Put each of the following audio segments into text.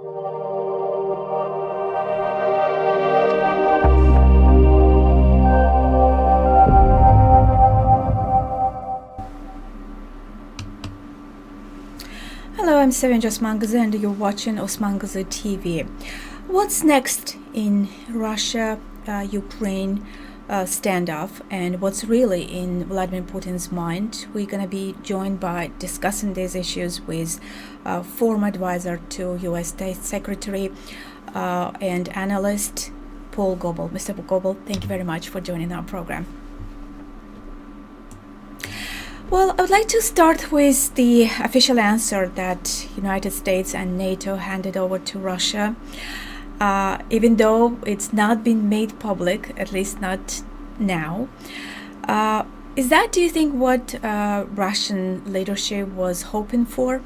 Hello, I'm Osmanqizi and you're watching Osmanqizi TV. What's next in Russia-Ukraine standoff, and what's really in Vladimir Putin's mind? We're going to be joined by discussing these issues with former advisor to U.S. State Secretary and analyst Paul Goble. Mr. Goble, thank you very much for joining our program. Well, I would like to start with the official answer that United States and NATO handed over to Russia. Even though it's not been made public, at least not now. Is that, do you think, what Russian leadership was hoping for?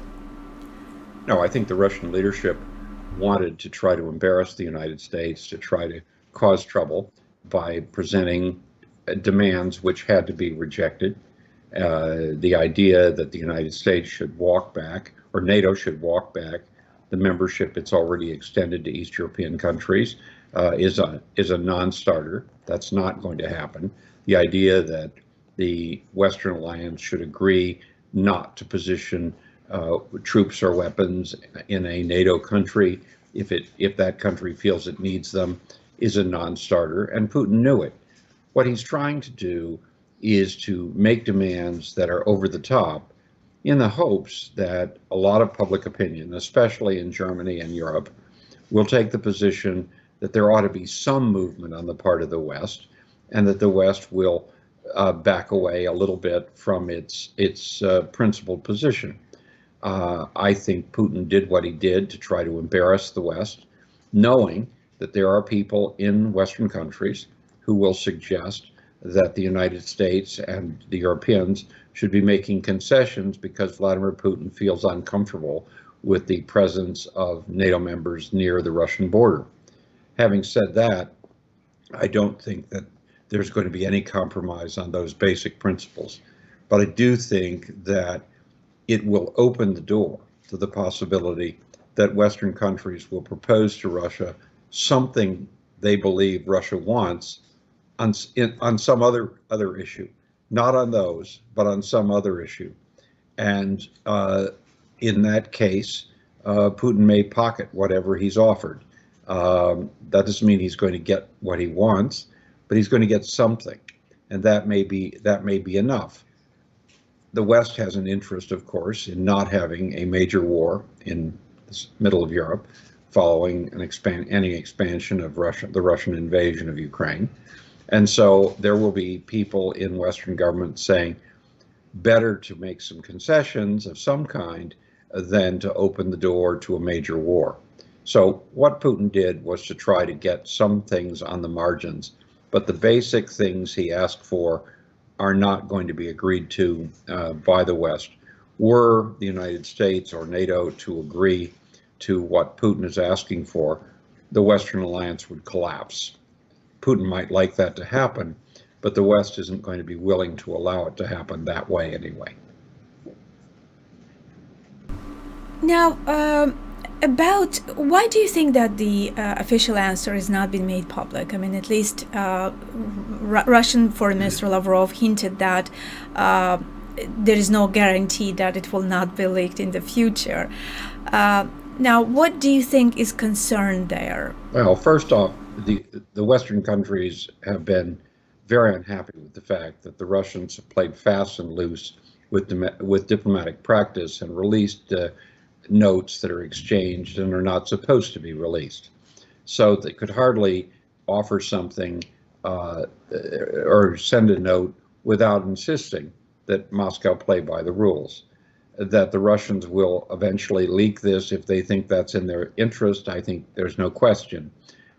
No, I think the Russian leadership wanted to try to embarrass the United States, to try to cause trouble by presenting demands which had to be rejected. The idea that the United States should walk back, or NATO should walk back, the membership it's already extended to East European countries is a non-starter. That's not going to happen. The idea that the Western alliance should agree not to position troops or weapons in a NATO country if that country feels it needs them is a non-starter, and Putin knew it. What he's trying to do is to make demands that are over the top in the hopes that a lot of public opinion, especially in Germany and Europe, will take the position that there ought to be some movement on the part of the West, and that the West will back away a little bit from its principled position. I think Putin did what he did to try to embarrass the West, knowing that there are people in Western countries who will suggest that the United States and the Europeans should be making concessions because Vladimir Putin feels uncomfortable with the presence of NATO members near the Russian border. Having said that, I don't think that there's going to be any compromise on those basic principles. But I do think that it will open the door to the possibility that Western countries will propose to Russia something they believe Russia wants on some other issue, not on those, but on some other issue. And in that case, Putin may pocket whatever he's offered. That doesn't mean he's going to get what he wants, but he's going to get something, and that may be enough. The West has an interest, of course, in not having a major war in the middle of Europe following any expansion of the Russian invasion of Ukraine. And so there will be people in Western governments saying, better to make some concessions of some kind than to open the door to a major war. So what Putin did was to try to get some things on the margins, but the basic things he asked for are not going to be agreed to by the West. Were the United States or NATO to agree to what Putin is asking for, the Western alliance would collapse. Putin might like that to happen, but the West isn't going to be willing to allow it to happen that way anyway. Now, about why do you think that the official answer has not been made public? I mean, at least Russian Foreign Minister Lavrov hinted that there is no guarantee that it will not be leaked in the future. Now, what do you think is concerned there? Well, first off, the Western countries have been very unhappy with the fact that the Russians have played fast and loose with diplomatic practice and released notes that are exchanged and are not supposed to be released. So they could hardly offer something or send a note without insisting that Moscow play by the rules. That the Russians will eventually leak this if they think that's in their interest, I think there's no question.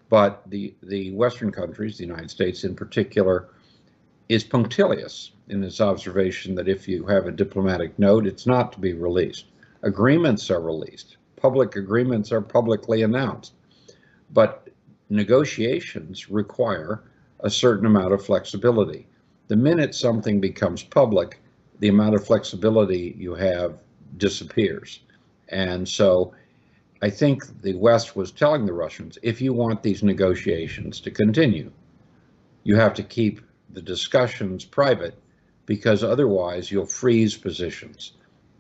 But the Western countries, the United States in particular, is punctilious in its observation that if you have a diplomatic note, it's not to be released. Agreements are released. Public agreements are publicly announced. But negotiations require a certain amount of flexibility. The minute something becomes public, the amount of flexibility you have disappears. And so I think the West was telling the Russians, if you want these negotiations to continue, you have to keep the discussions private, because otherwise you'll freeze positions.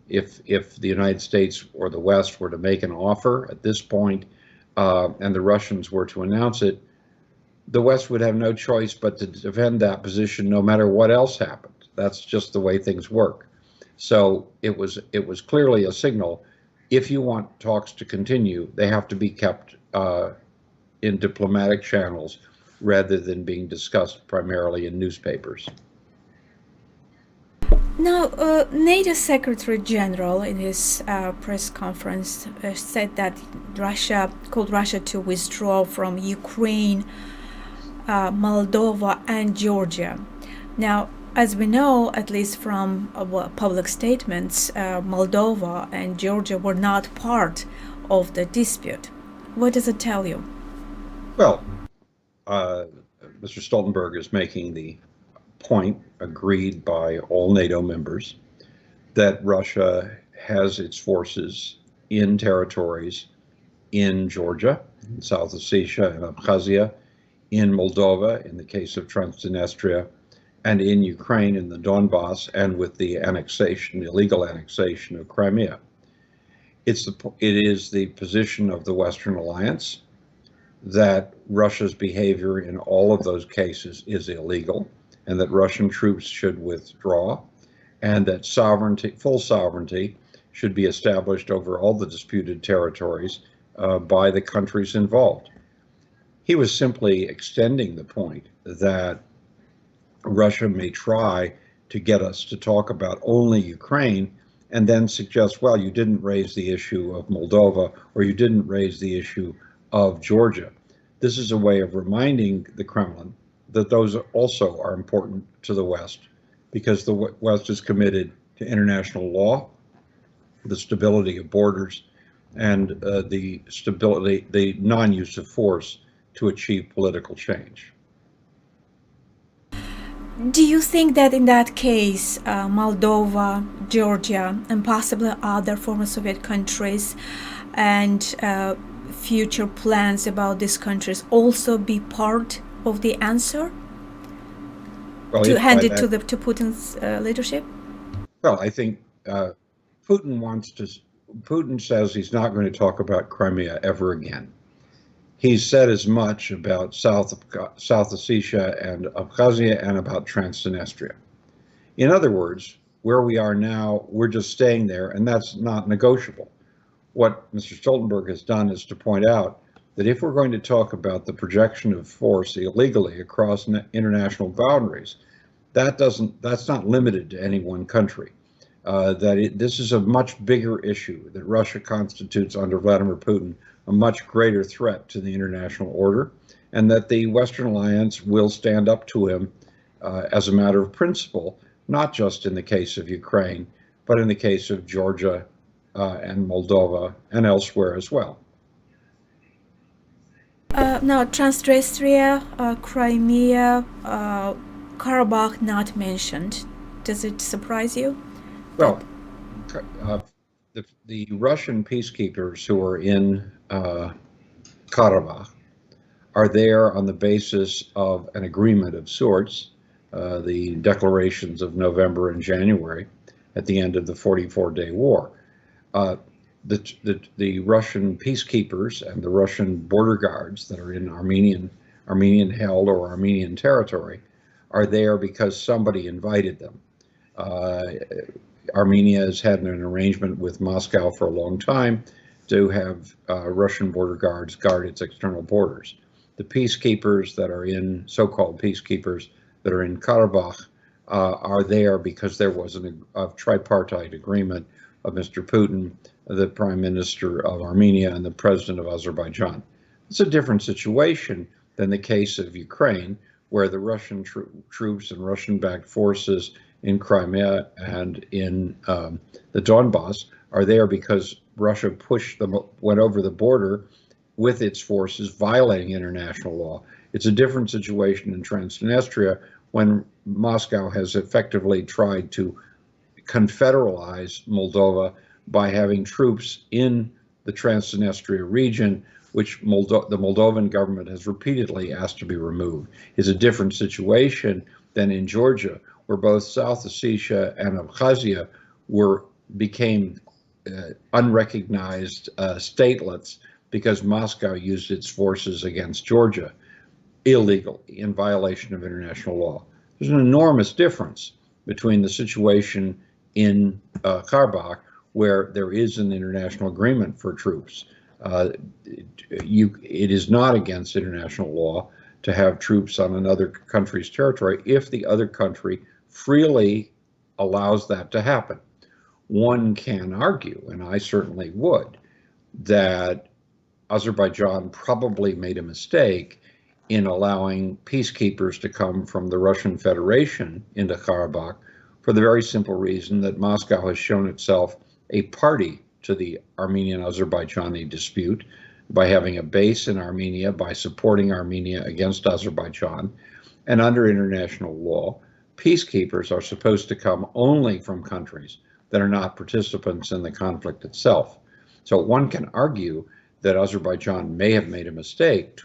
If the United States or the West were to make an offer at this point, and the Russians were to announce it, the West would have no choice but to defend that position no matter what else happened. That's just the way things work. So it was clearly a signal. If you want talks to continue, they have to be kept in diplomatic channels rather than being discussed primarily in newspapers. Now, NATO Secretary General in his press conference said that Russia called Russia to withdraw from Ukraine, Moldova, and Georgia. Now, as we know, at least from public statements, Moldova and Georgia were not part of the dispute. What does it tell you? Well, Mr. Stoltenberg is making the point, agreed by all NATO members, that Russia has its forces in territories in Georgia, in South Ossetia and Abkhazia, in Moldova, in the case of Transnistria, and in Ukraine, in the Donbass, and with the annexation, illegal annexation of Crimea. It is the position of the Western Alliance that Russia's behavior in all of those cases is illegal, and that Russian troops should withdraw, and that full sovereignty should be established over all the disputed territories by the countries involved. He was simply extending the point that Russia may try to get us to talk about only Ukraine and then suggest, well, you didn't raise the issue of Moldova, or you didn't raise the issue of Georgia. This is a way of reminding the Kremlin that those also are important to the West, because the West is committed to international law, the stability of borders, and the non-use of force to achieve political change. Do you think that in that case, Moldova, Georgia, and possibly other former Soviet countries and future plans about these countries also be part of the answer to hand it to Putin's leadership? Well, I think Putin says he's not going to talk about Crimea ever again. He's said as much about South Ossetia and Abkhazia and about Transnistria. In other words, where we are now, we're just staying there, and that's not negotiable. What Mr. Stoltenberg has done is to point out that if we're going to talk about the projection of force illegally across international boundaries, that's not limited to any one country. This is a much bigger issue, that Russia constitutes under Vladimir Putin a much greater threat to the international order, and that the Western Alliance will stand up to him as a matter of principle, not just in the case of Ukraine, but in the case of Georgia and Moldova and elsewhere as well. Now, Transnistria, Crimea, Karabakh not mentioned. Does it surprise you? Well, the Russian peacekeepers who are in Karabakh are there on the basis of an agreement of sorts, the declarations of November and January at the end of the 44-day war. The Russian peacekeepers and the Russian border guards that are in Armenian-held or Armenian territory are there because somebody invited them. Armenia has had an arrangement with Moscow for a long time to have Russian border guards guard its external borders. The peacekeepers that are in, so-called peacekeepers that are in Karabakh are there because there was a tripartite agreement of Mr. Putin, the Prime Minister of Armenia, and the President of Azerbaijan. It's a different situation than the case of Ukraine, where the Russian troops and Russian-backed forces in Crimea and in the Donbass are there because Russia went over the border with its forces, violating international law. It's a different situation in Transnistria, when Moscow has effectively tried to confederalize Moldova by having troops in the Transnistria region, which the Moldovan government has repeatedly asked to be removed, is a different situation than in Georgia, where both South Ossetia and Abkhazia became unrecognized statelets because Moscow used its forces against Georgia illegally in violation of international law. There's an enormous difference between the situation in Karabakh, where there is an international agreement for troops. It is not against international law to have troops on another country's territory if the other country freely allows that to happen. One can argue, and I certainly would, that Azerbaijan probably made a mistake in allowing peacekeepers to come from the Russian Federation into Karabakh for the very simple reason that Moscow has shown itself a party to the Armenian-Azerbaijani dispute by having a base in Armenia, by supporting Armenia against Azerbaijan. And under international law, peacekeepers are supposed to come only from countries that are not participants in the conflict itself. So one can argue that Azerbaijan may have made a mistake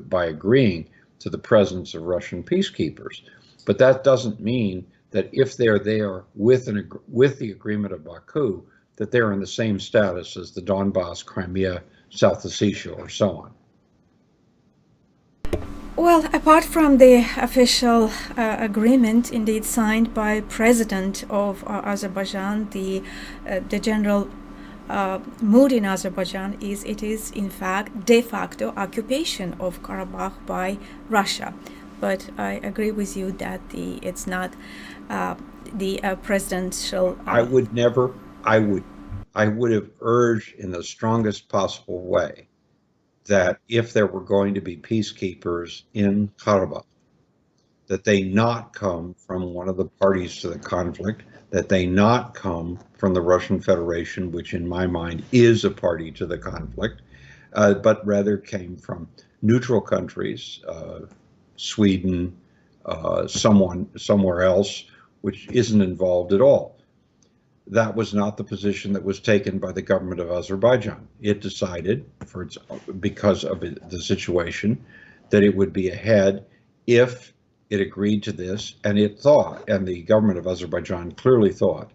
by agreeing to the presence of Russian peacekeepers. But that doesn't mean that if they're there with the agreement of Baku, that they're in the same status as the Donbass, Crimea, South Ossetia, or so on. Well, apart from the official agreement, indeed signed by President of Azerbaijan, the general mood in Azerbaijan is it is in fact de facto occupation of Karabakh by Russia. But I agree with you that it's not the presidential. I would have urged in the strongest possible way that if there were going to be peacekeepers in Karabakh, that they not come from one of the parties to the conflict, that they not come from the Russian Federation, which in my mind is a party to the conflict, but rather came from neutral countries, Sweden, somewhere else, which isn't involved at all. That was not the position that was taken by the government of Azerbaijan. It decided, because of the situation, that it would be ahead if it agreed to this, and the government of Azerbaijan clearly thought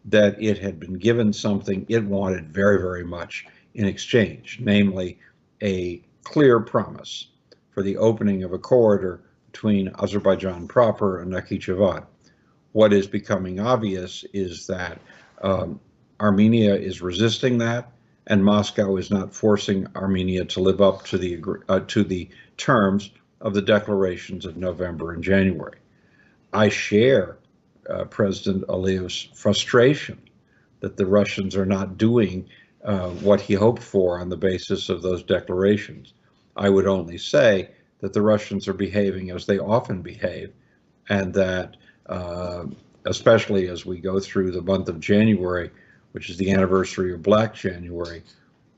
that it had been given something it wanted very, very much in exchange, namely a clear promise for the opening of a corridor between Azerbaijan proper and Nakhchivan. What is becoming obvious is that Armenia is resisting that, and Moscow is not forcing Armenia to live up to the terms of the declarations of November and January. I share President Aliyev's frustration that the Russians are not doing what he hoped for on the basis of those declarations. I would only say that the Russians are behaving as they often behave, and that especially as we go through the month of January, which is the anniversary of Black January,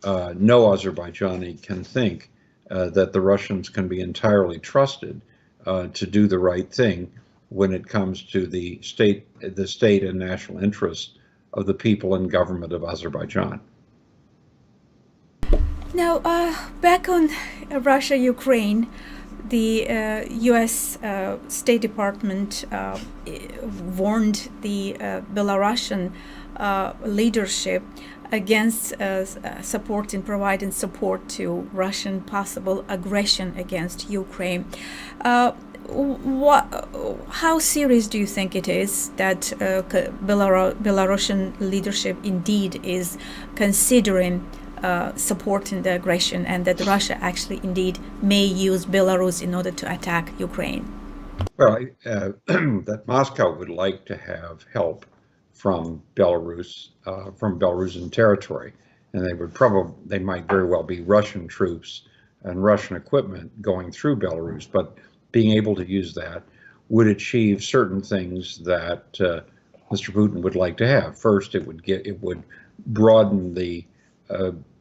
no Azerbaijani can think that the Russians can be entirely trusted to do the right thing when it comes to the state and national interests of the people and government of Azerbaijan. Now, back on Russia-Ukraine, the U.S. State Department warned the Belarusian leadership against providing support to Russian possible aggression against Ukraine. How serious do you think it is that Belarusian leadership indeed is considering supporting the aggression, and that Russia actually indeed may use Belarus in order to attack Ukraine? Well, that Moscow would like to have help from Belarus, from Belarusian territory, and they might very well be Russian troops and Russian equipment going through Belarus, but being able to use that would achieve certain things that Mr. Putin would like to have. First, it would broaden the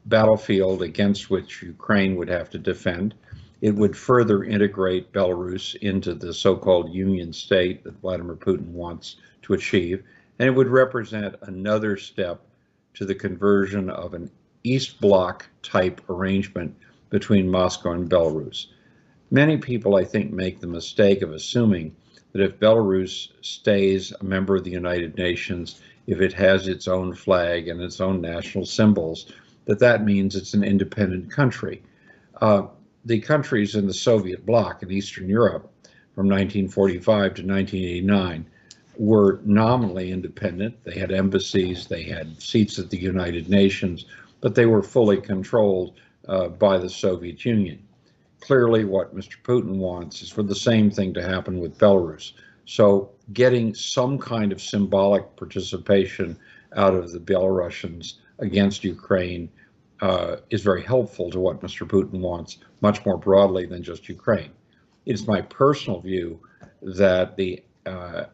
battlefield against which Ukraine would have to defend. It would further integrate Belarus into the so-called Union state that Vladimir Putin wants to achieve, and it would represent another step to the conversion of an East Bloc type arrangement between Moscow and Belarus. Many people, I think, make the mistake of assuming that if Belarus stays a member of the United Nations, if it has its own flag and its own national symbols, that means it's an independent country. The countries in the Soviet bloc in Eastern Europe from 1945 to 1989 were nominally independent. They had embassies, they had seats at the United Nations, but they were fully controlled by the Soviet Union. Clearly, what Mr. Putin wants is for the same thing to happen with Belarus. So getting some kind of symbolic participation out of the Belarusians against Ukraine is very helpful to what Mr. Putin wants, much more broadly than just Ukraine. It's my personal view that the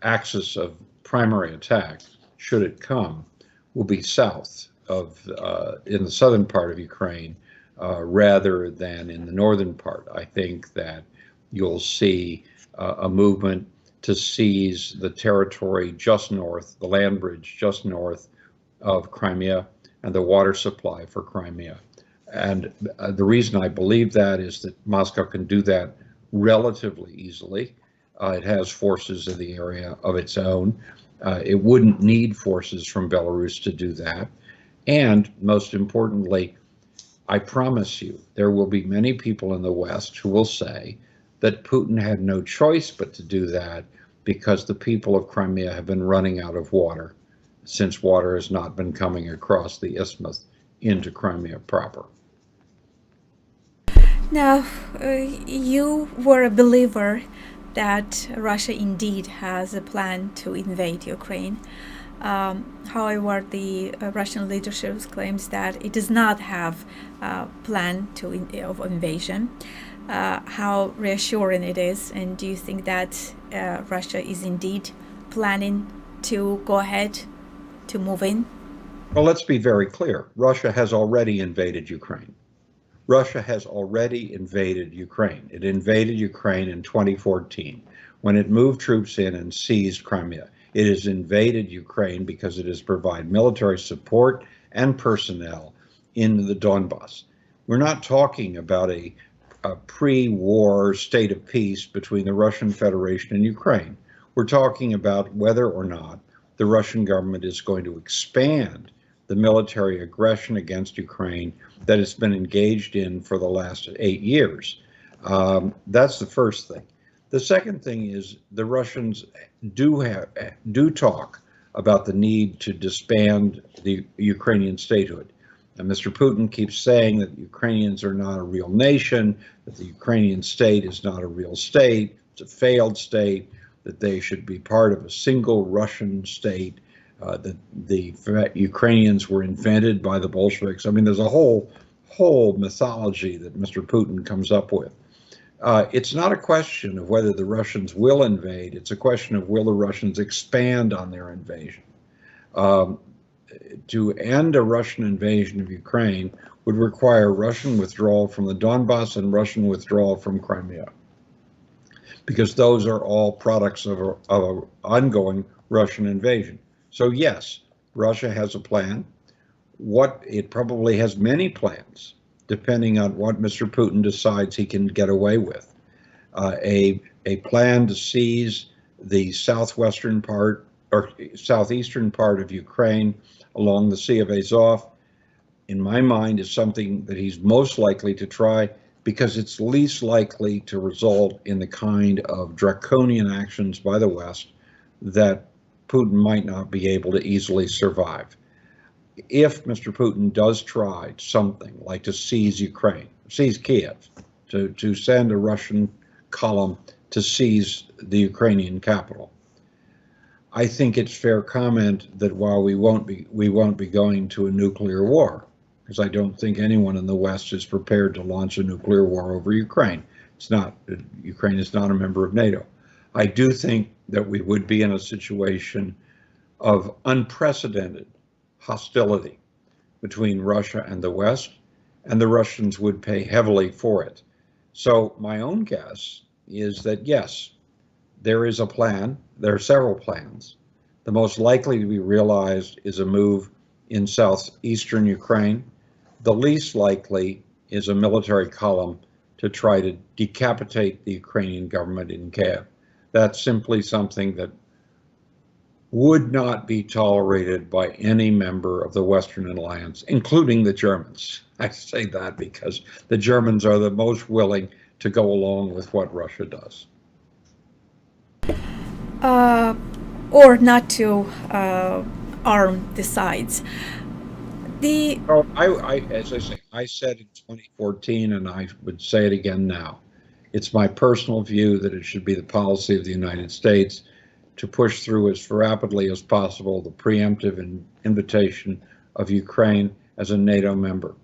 axis of primary attack, should it come, will be south of, in the southern part of Ukraine, rather than in the northern part. I think that you'll see a movement to seize the territory just north, the land bridge just north of Crimea and the water supply for Crimea. And the reason I believe that is that Moscow can do that relatively easily. It has forces in the area of its own. It wouldn't need forces from Belarus to do that. And most importantly, I promise you, there will be many people in the West who will say that Putin had no choice but to do that because the people of Crimea have been running out of water since water has not been coming across the isthmus into Crimea proper. Now, you were a believer that Russia indeed has a plan to invade Ukraine. However, the Russian leadership claims that it does not have a plan of invasion. How reassuring it is, and do you think that Russia is indeed planning to go ahead to move in? Well, let's be very clear. Russia has already invaded Ukraine. Russia has already invaded Ukraine. It invaded Ukraine in 2014 when it moved troops in and seized Crimea. It has invaded Ukraine because it has provided military support and personnel in the Donbass. We're not talking about a pre-war state of peace between the Russian Federation and Ukraine. We're talking about whether or not the Russian government is going to expand the military aggression against Ukraine that it's been engaged in for the last 8 years. That's the first thing. The second thing is the Russians do talk about the need to disband the Ukrainian statehood. And Mr. Putin keeps saying that the Ukrainians are not a real nation, that the Ukrainian state is not a real state, it's a failed state, that they should be part of a single Russian state, that the Ukrainians were invented by the Bolsheviks. I mean, there's a whole mythology that Mr. Putin comes up with. It's not a question of whether the Russians will invade. It's a question of will the Russians expand on their invasion. To end a Russian invasion of Ukraine would require Russian withdrawal from the Donbass and Russian withdrawal from Crimea, because those are all products of an ongoing Russian invasion. So yes, Russia has a plan. It probably has many plans, depending on what Mr. Putin decides he can get away with. A plan to seize the southwestern part or southeastern part of Ukraine along the Sea of Azov, in my mind, is something that he's most likely to try because it's least likely to result in the kind of draconian actions by the West that Putin might not be able to easily survive. If Mr. Putin does try something like to seize Ukraine, seize Kiev, to send a Russian column to seize the Ukrainian capital, I think it's fair comment that while we won't be going to a nuclear war, because I don't think anyone in the West is prepared to launch a nuclear war over Ukraine. Ukraine is not a member of NATO. I do think that we would be in a situation of unprecedented hostility between Russia and the West, and the Russians would pay heavily for it. So my own guess is that yes, there is a plan. There are several plans. The most likely to be realized is a move in southeastern Ukraine, The least likely is a military column to try to decapitate the Ukrainian government in Kiev. That's simply something that would not be tolerated by any member of the Western Alliance, including the Germans. I say that because the Germans are the most willing to go along with what Russia does. Or not to arm the sides. As I say, I said in 2014, and I would say it again now. It's my personal view that it should be the policy of the United States to push through as rapidly as possible the preemptive invitation of Ukraine as a NATO member.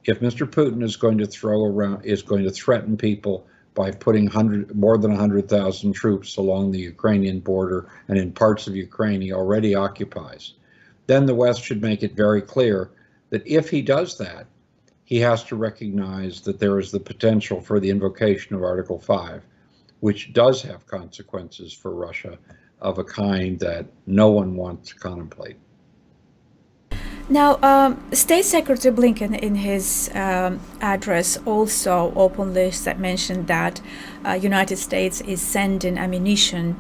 If Mr. Putin is going to threaten people by putting more than 100,000 troops along the Ukrainian border and in parts of Ukraine he already occupies, then the West should make it very clear that if he does that, he has to recognize that there is the potential for the invocation of Article 5, which does have consequences for Russia of a kind that no one wants to contemplate. Now, State Secretary Blinken, in his address, also openly mentioned that United States is sending ammunition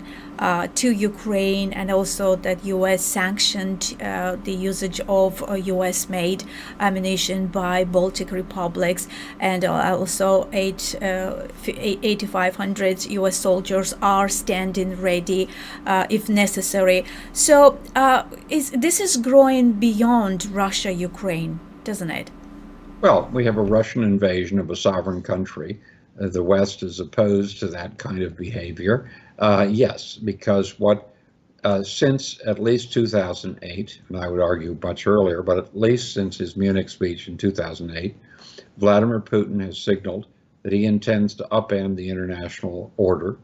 to Ukraine, and also that U.S. sanctioned the usage of U.S.-made ammunition by Baltic republics, and also 8,500 U.S. soldiers are standing ready if necessary. So this is growing beyond Russia-Ukraine, doesn't it? Well, we have a Russian invasion of a sovereign country. The West is opposed to that kind of behavior. Yes, because since at least 2008, and I would argue much earlier, but at least since his Munich speech in 2008, Vladimir Putin has signaled that he intends to upend the international order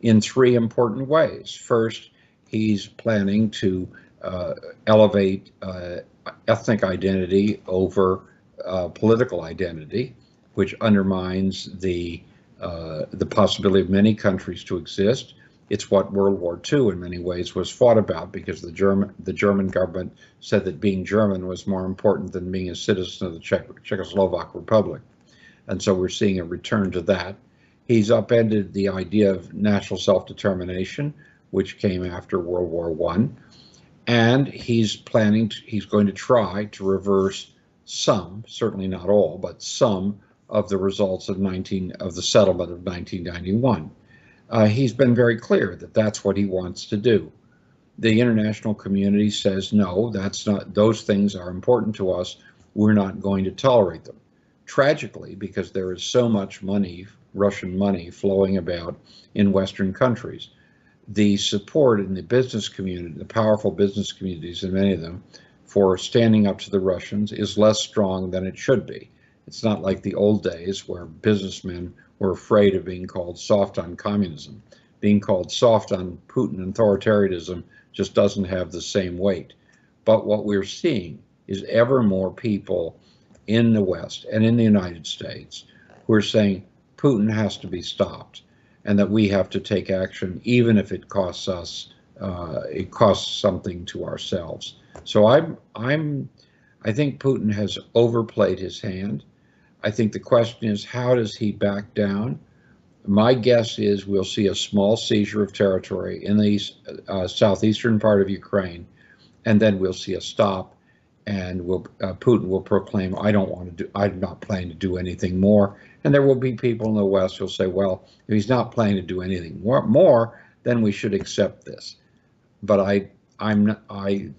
in three important ways. First, he's planning to elevate ethnic identity over political identity, which undermines the possibility of many countries to exist. It's what World War II in many ways was fought about, because the German government said that being German was more important than being a citizen of the Czechoslovak Republic. And so we're seeing a return to that. He's upended the idea of national self-determination, which came after World War I. And he's going to try to reverse some, certainly not all, but some of the results of the settlement of 1991. He's been very clear that that's what he wants to do. The international community says, no, that's not, those things are important to us. We're not going to tolerate them. Tragically, because there is so much money, Russian money, flowing about in Western countries, the support in the business community, the powerful business communities in many of them, for standing up to the Russians is less strong than it should be. It's not like the old days where businessmen were afraid of being called soft on communism. Being called soft on Putin authoritarianism just doesn't have the same weight. But what we're seeing is ever more people in the West and in the United States who are saying Putin has to be stopped, and that we have to take action even if it costs us, it costs something to ourselves. So I think Putin has overplayed his hand. I think the question is, how does he back down? My guess is we'll see a small seizure of territory in the southeastern part of Ukraine, and then we'll see a stop, and Putin will proclaim, I'm not planning to do anything more. And there will be people in the West who'll say, well, if he's not planning to do anything more, then we should accept this. But I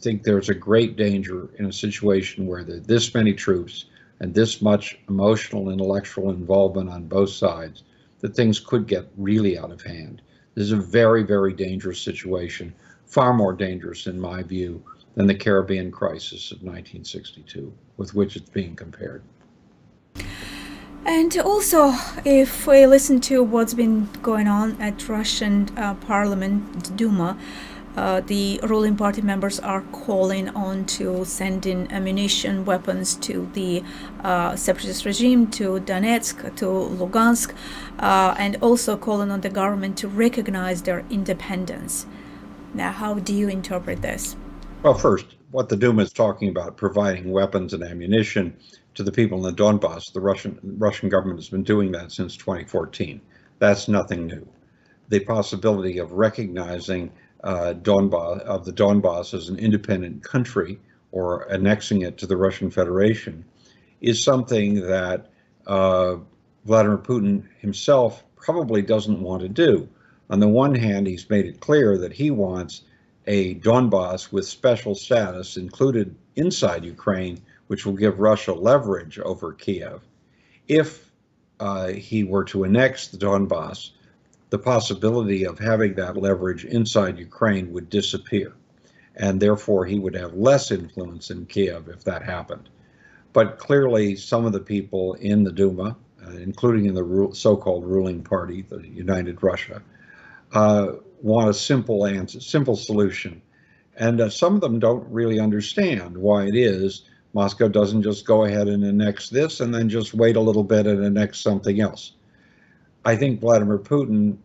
think there's a great danger in a situation where there are this many troops and this much emotional, intellectual involvement on both sides, that things could get really out of hand. This is a very, very dangerous situation, far more dangerous in my view than the Caribbean crisis of 1962, with which it's being compared. And also, if we listen to what's been going on at Russian Parliament, Duma, the ruling party members are calling on to sending ammunition, weapons to the separatist regime, to Donetsk, to Lugansk, and also calling on the government to recognize their independence. Now, how do you interpret this? Well, first, what the Duma is talking about, providing weapons and ammunition to the people in the Donbass. The Russian government has been doing that since 2014. That's nothing new. The possibility of recognizing the Donbass as an independent country or annexing it to the Russian Federation is something that Vladimir Putin himself probably doesn't want to do. On the one hand, he's made it clear that he wants a Donbass with special status included inside Ukraine, which will give Russia leverage over Kiev. If he were to annex the Donbass, the possibility of having that leverage inside Ukraine would disappear, and therefore he would have less influence in Kiev if that happened. But clearly, some of the people in the Duma, including in the so-called ruling party, the United Russia, want a simple answer, simple solution. And some of them don't really understand why it is Moscow doesn't just go ahead and annex this and then just wait a little bit and annex something else. I think Vladimir Putin,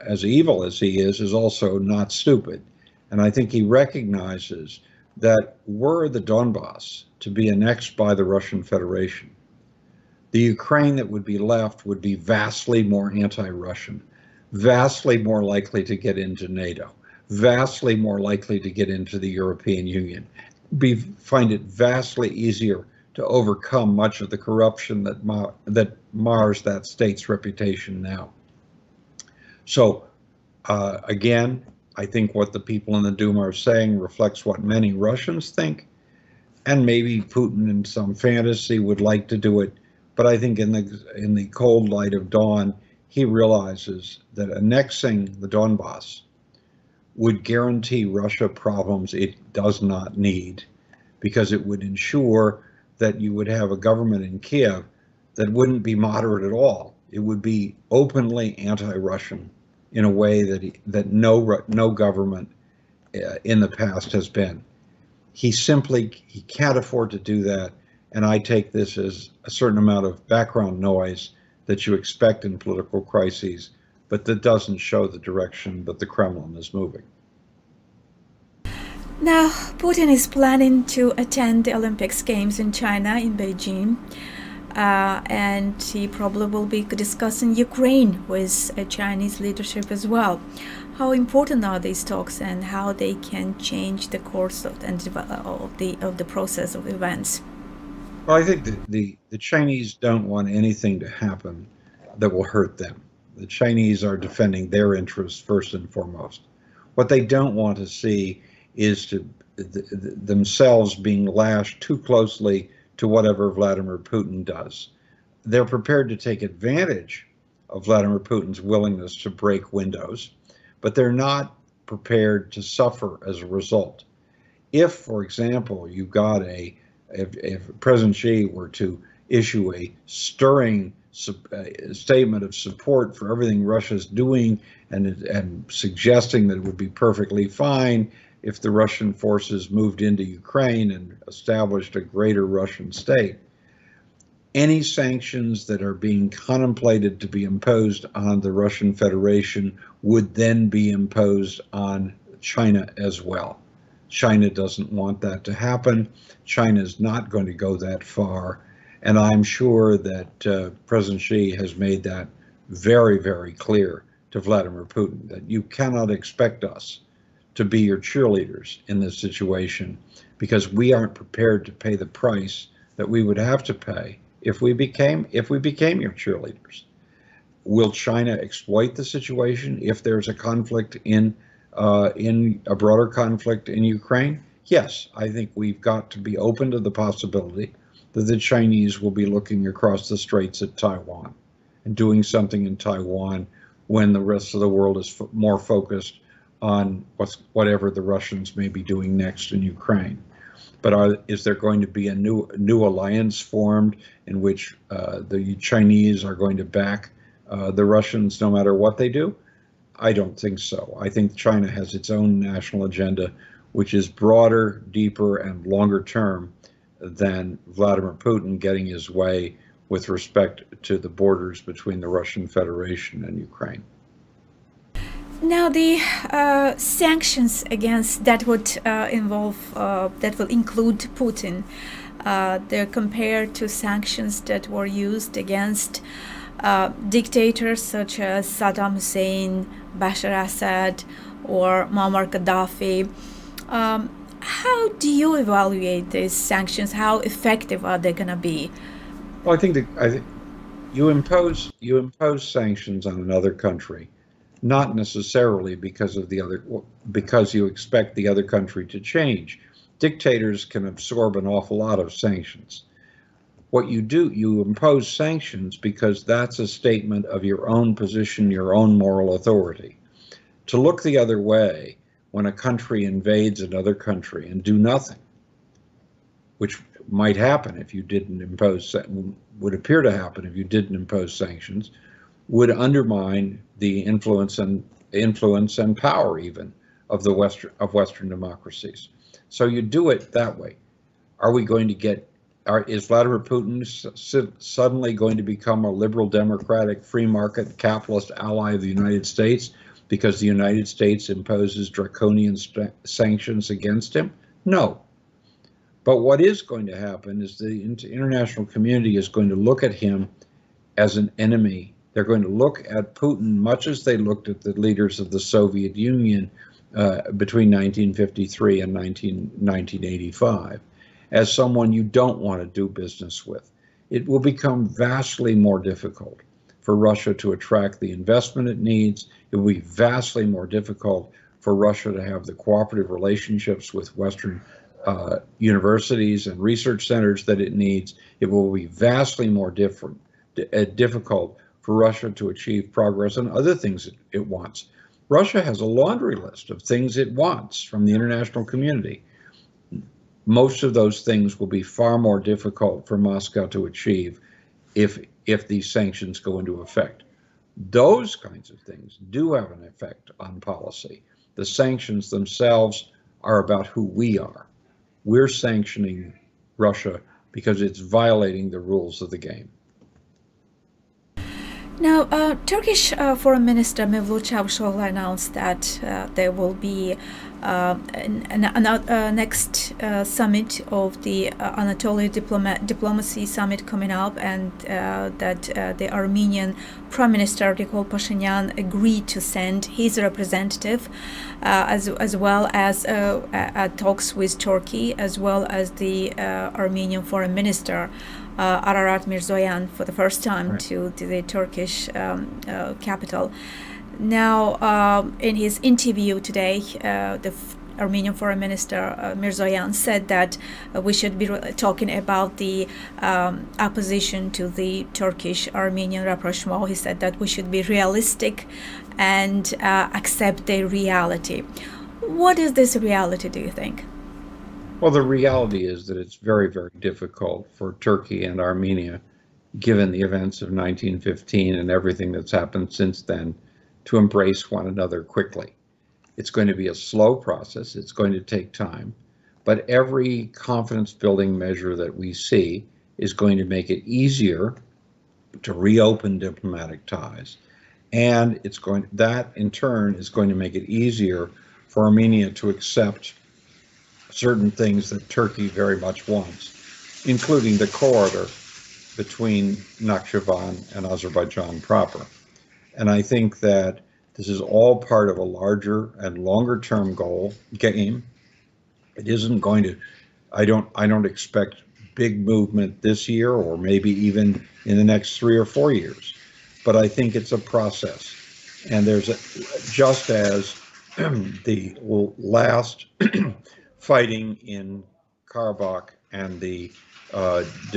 as evil as he is also not stupid. And I think he recognizes that were the Donbass to be annexed by the Russian Federation, the Ukraine that would be left would be vastly more anti-Russian, vastly more likely to get into NATO, vastly more likely to get into the European Union, find it vastly easier to overcome much of the corruption that mars that state's reputation now. So again, I think what the people in the Duma are saying reflects what many Russians think, and maybe Putin in some fantasy would like to do it. But I think in the cold light of dawn, he realizes that annexing the Donbass would guarantee Russia problems it does not need, because it would ensure that you would have a government in Kiev that wouldn't be moderate at all. It would be openly anti-Russian in a way that no government in the past has been. He can't afford to do that, and I take this as a certain amount of background noise that you expect in political crises, but that doesn't show the direction that the Kremlin is moving. Now, Putin is planning to attend the Olympics Games in China, in Beijing, and he probably will be discussing Ukraine with Chinese leadership as well. How important are these talks, and how they can change the course of the process of events? Well, I think that the Chinese don't want anything to happen that will hurt them. The Chinese are defending their interests first and foremost. What they don't want to see is themselves being lashed too closely to whatever Vladimir Putin does. They're prepared to take advantage of Vladimir Putin's willingness to break windows, but they're not prepared to suffer as a result. If, for example, you got if President Xi were to issue a stirring statement of support for everything Russia's doing and suggesting that it would be perfectly fine if the Russian forces moved into Ukraine and established a greater Russian state, any sanctions that are being contemplated to be imposed on the Russian Federation would then be imposed on China as well. China doesn't want that to happen. China is not going to go that far. And I'm sure that President Xi has made that very, very clear to Vladimir Putin, that you cannot expect us to be your cheerleaders in this situation, because we aren't prepared to pay the price that we would have to pay if we became your cheerleaders. Will China exploit the situation if there's a conflict in a broader conflict in Ukraine? Yes, I think we've got to be open to the possibility that the Chinese will be looking across the straits at Taiwan and doing something in Taiwan when the rest of the world is more focused on whatever the Russians may be doing next in Ukraine. But is there going to be a new alliance formed in which the Chinese are going to back the Russians no matter what they do? I don't think so. I think China has its own national agenda, which is broader, deeper, and longer term than Vladimir Putin getting his way with respect to the borders between the Russian Federation and Ukraine. Now, the sanctions against that would that will include Putin. They're compared to sanctions that were used against dictators such as Saddam Hussein, Bashar Assad, or Muammar Gaddafi. How do you evaluate these sanctions? How effective are they going to be? Well, I think you impose sanctions on another country, not necessarily because you expect the other country to change. Dictators can absorb an awful lot of sanctions. What you do, you impose sanctions because that's a statement of your own position, your own moral authority. To look the other way when a country invades another country and do nothing, which might happen if you didn't impose, would appear to happen if you didn't impose sanctions, would undermine the influence and power even of Western democracies. So you do it that way. Are we going to get? Is Vladimir Putin suddenly going to become a liberal, democratic, free market, capitalist ally of the United States because the United States imposes draconian sanctions against him? No. But what is going to happen is the international community is going to look at him as an enemy. They're going to look at Putin much as they looked at the leaders of the Soviet Union between 1953 and 1985, as someone you don't want to do business with. It will become vastly more difficult for Russia to attract the investment it needs. It will be vastly more difficult for Russia to have the cooperative relationships with Western universities and research centers that it needs. It will be vastly more difficult for Russia to achieve progress on other things it wants. Russia has a laundry list of things it wants from the international community. Most of those things will be far more difficult for Moscow to achieve if these sanctions go into effect. Those kinds of things do have an effect on policy. The sanctions themselves are about who we are. We're sanctioning Russia because it's violating the rules of the game. Now, Turkish Foreign Minister Mevlut Çavuşoğlu announced that there will be a next summit of the Anatolia Diplomacy Summit coming up, and that the Armenian Prime Minister Nikol Pashinyan agreed to send his representative, as well as talks with Turkey, as well as the Armenian Foreign Minister Ararat Mirzoyan for the first time Right. to the Turkish capital. Now, in his interview today, the Armenian Foreign Minister Mirzoyan said that we should be talking about the opposition to the Turkish-Armenian rapprochement. He said that we should be realistic and accept the reality. What is this reality, do you think? Well, the reality is that it's very, very difficult for Turkey and Armenia, given the events of 1915 and everything that's happened since then, to embrace one another quickly. It's going to be a slow process. It's going to take time. But every confidence-building measure that we see is going to make it easier to reopen diplomatic ties. And that, in turn, is going to make it easier for Armenia to accept certain things that Turkey very much wants, including the corridor between Nakhchivan and Azerbaijan proper. And I think that this is all part of a larger and longer term game. It isn't going to, I don't expect big movement this year or maybe even in the next 3 or 4 years. But I think it's a process. And just as the last fighting in Karabakh and the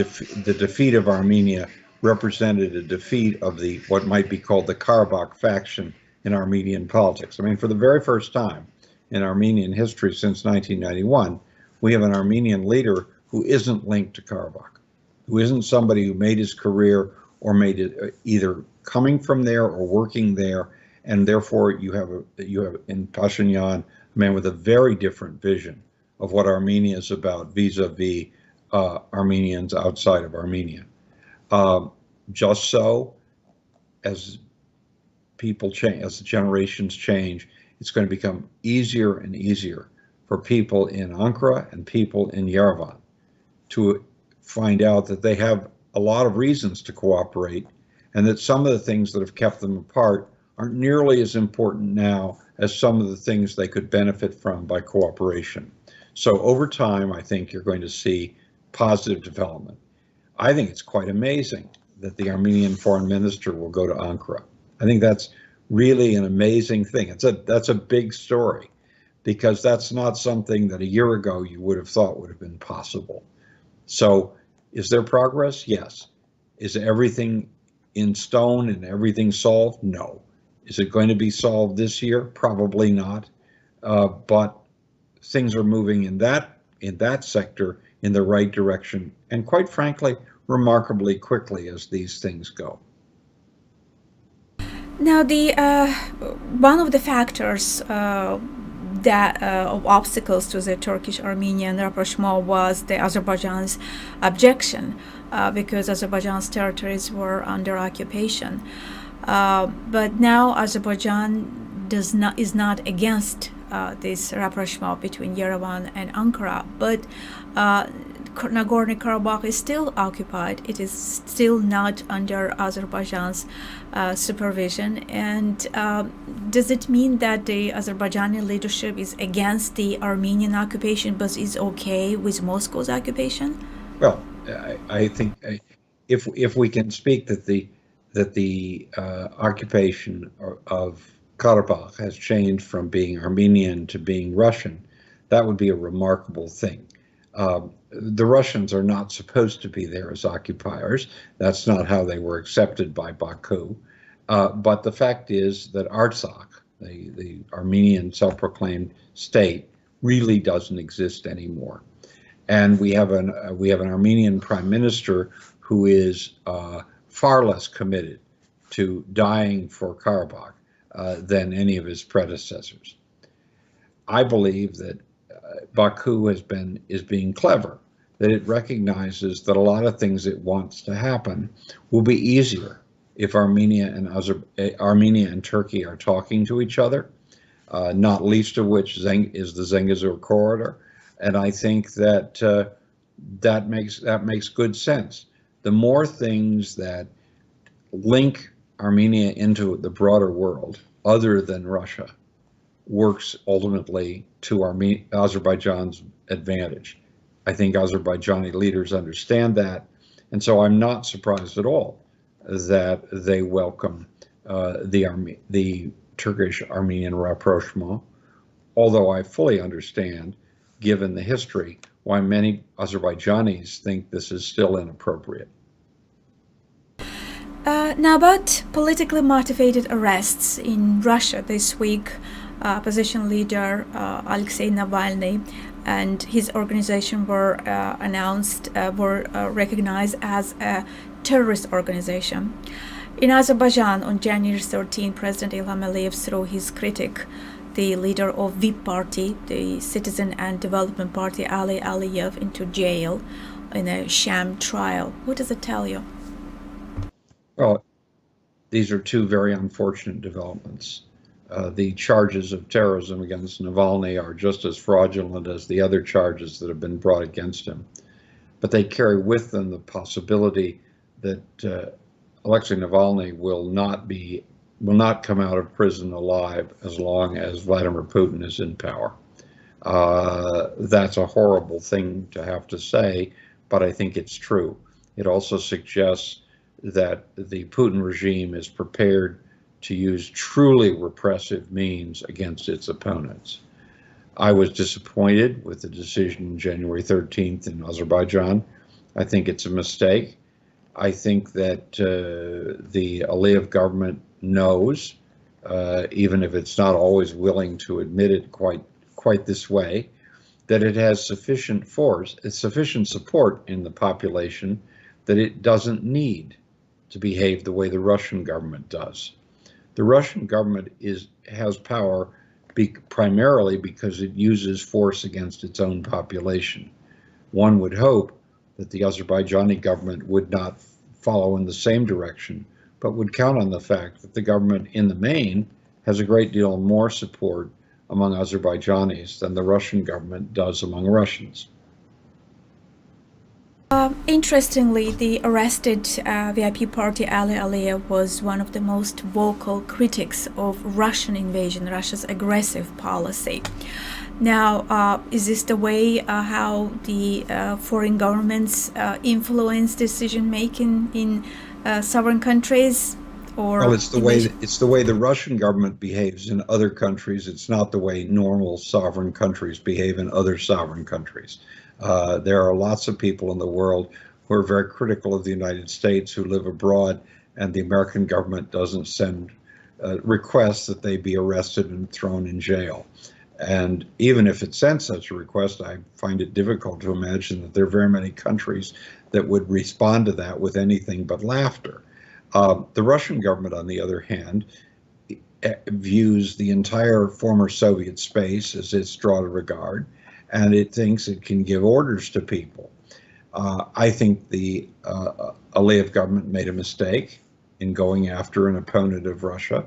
defeat of Armenia represented a defeat of what might be called the Karabakh faction in Armenian politics. I mean, for the very first time in Armenian history since 1991, we have an Armenian leader who isn't linked to Karabakh, who isn't somebody who made his career or made it either coming from there or working there, and therefore you have in Pashinyan a man with a very different vision of what Armenia is about vis-a-vis Armenians outside of Armenia. Just so, as people change, as the generations change, it's going to become easier and easier for people in Ankara and people in Yerevan to find out that they have a lot of reasons to cooperate, and that some of the things that have kept them apart aren't nearly as important now as some of the things they could benefit from by cooperation. So over time, I think you're going to see positive development. I think it's quite amazing that the Armenian foreign minister will go to Ankara. I think that's really an amazing thing. That's a big story, because that's not something that a year ago you would have thought would have been possible. So is there progress? Yes. Is everything in stone and everything solved? No. Is it going to be solved this year? Probably not. But things are moving in that sector in the right direction, and quite frankly, remarkably quickly as these things go. Now, the one of the factors that of obstacles to the Turkish-Armenian rapprochement was the Azerbaijan's objection, because Azerbaijan's territories were under occupation. But now Azerbaijan is not against this rapprochement between Yerevan and Ankara, but Nagorno-Karabakh is still occupied. It is still not under Azerbaijan's supervision. And does it mean that the Azerbaijani leadership is against the Armenian occupation but is okay with Moscow's occupation? Well, I think if we can speak that the occupation of Karabakh has changed from being Armenian to being Russian, that would be a remarkable thing. The Russians are not supposed to be there as occupiers. That's not how they were accepted by Baku. But the fact is that Artsakh, the Armenian self-proclaimed state, really doesn't exist anymore. And we have an Armenian prime minister who is far less committed to dying for Karabakh than any of his predecessors. I believe that Baku is being clever, that it recognizes that a lot of things it wants to happen will be easier if Armenia and Turkey are talking to each other, not least of which is the Zengezur corridor. And I think that that makes good sense. The more things that link Armenia into the broader world, other than Russia, works ultimately to Azerbaijan's advantage. I think Azerbaijani leaders understand that, and so I'm not surprised at all that they welcome the Turkish-Armenian rapprochement, although I fully understand, given the history, why many Azerbaijanis think this is still inappropriate. Now, about politically motivated arrests in Russia this week, opposition leader Alexei Navalny and his organization were recognized as a terrorist organization. In Azerbaijan, on January 13, President Ilham Aliyev threw his critic, the leader of VIP Party, the Citizen and Development Party, Ali Aliyev, into jail in a sham trial. What does it tell you? Well, these are two very unfortunate developments. The charges of terrorism against Navalny are just as fraudulent as the other charges that have been brought against him. But they carry with them the possibility that Alexei Navalny will not come out of prison alive as long as Vladimir Putin is in power. That's a horrible thing to have to say, but I think it's true. It also suggests that the Putin regime is prepared to use truly repressive means against its opponents. I was disappointed with the decision January 13th in Azerbaijan. I think it's a mistake. I think that the Aliyev government knows, even if it's not always willing to admit it quite this way, that it has sufficient support in the population that it doesn't need to behave the way the Russian government does. The Russian government has power primarily because it uses force against its own population. One would hope that the Azerbaijani government would not follow in the same direction but would count on the fact that the government in the main has a great deal more support among Azerbaijanis than the Russian government does among Russians. Interestingly, the arrested VIP party Ali Aliyev was one of the most vocal critics of Russian invasion, Russia's aggressive policy. Now, is this the way how the foreign governments influence decision making in sovereign countries? Or well, it's the way the Russian government behaves in other countries. It's not the way normal sovereign countries behave in other sovereign countries. There are lots of people in the world who are very critical of the United States who live abroad, and the American government doesn't send requests that they be arrested and thrown in jail. And even if it sent such a request, I find it difficult to imagine that there are very many countries that would respond to that with anything but laughter. The Russian government, on the other hand, views the entire former Soviet space as its draw to regard, and it thinks it can give orders to people. I think the Aliyev government made a mistake in going after an opponent of Russia,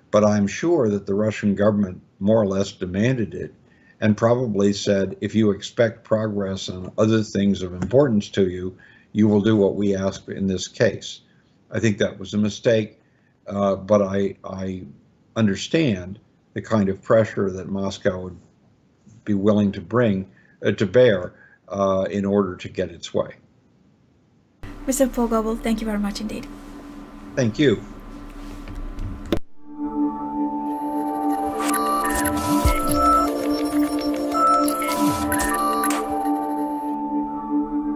but I'm sure that the Russian government more or less demanded it and probably said, if you expect progress on other things of importance to you, you will do what we ask in this case. I think that was a mistake, but I understand the kind of pressure that Moscow would be willing to bring to bear in order to get its way. Mr. Goble, thank you very much indeed. Thank you.